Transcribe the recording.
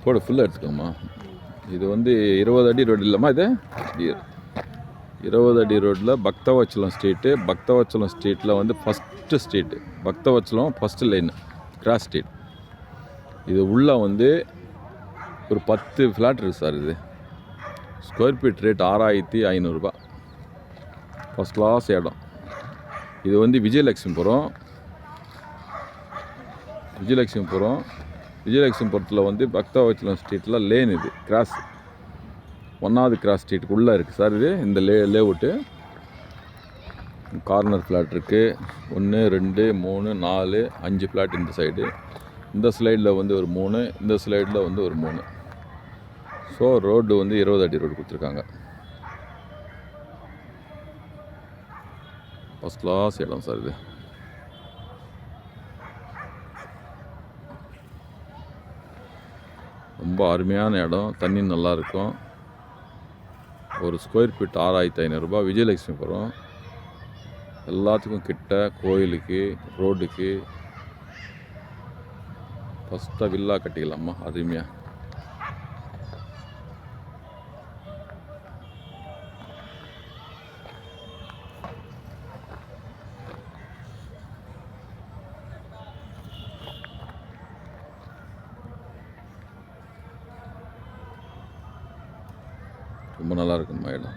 போடு ஃபுல்லாக எடுத்துக்கோம்மா. இது வந்து 20 அடி ரோடு இல்லைம்மா, இது 20 அடி ரோட்டில் பக்தவச்சலம் ஸ்ட்ரீட்டு. பக்தவச்சலம் ஸ்ட்ரீட்டில் வந்து first street. Bhaktavatsalam first line cross street. இது உள்ளே வந்து ஒரு 10 ஃப்ளாட் இருக்குது சார். இது square feet rate 6500 first class இடம். இது வந்து விஜயலட்சுமிபுரம். விஜயலட்சுமிபுரத்தில் வந்து பக்தவச்சலம் ஸ்ட்ரீட்டில் லேன். இது கிராஸ் 1வது கிராஸ் ஸ்ட்ரீட்டுக்கு உள்ளே இருக்குது சார். இது இந்த லேஅவுட்டு கார்னர் ஃப்ளாட் இருக்குது. 1 2 3 4 5 ஃப்ளாட் இந்த சைடு. இந்த ஸ்லைடில் வந்து ஒரு 3, இந்த ஸ்லைடில் வந்து ஒரு 3. ஸோ ரோடு வந்து 20 அடி ரோடு கொடுத்துருக்காங்க. ஃபஸ்ட் கிளாஸ் இடம் சார். இது ரொம்ப அருமையான இடம். தண்ணி நல்லாயிருக்கும். ஒரு ஸ்கொயர் ஃபீட் 6500 விஜயலட்சுமிபுரம். எல்லாத்துக்கும் கிட்ட, கோயிலுக்கு, ரோடுக்கு ஃபஸ்ட்டாக வில்லா கட்டிக்கலாமா அருமையாக. ரொம்ப நல்லா இருக்குமா இடம்.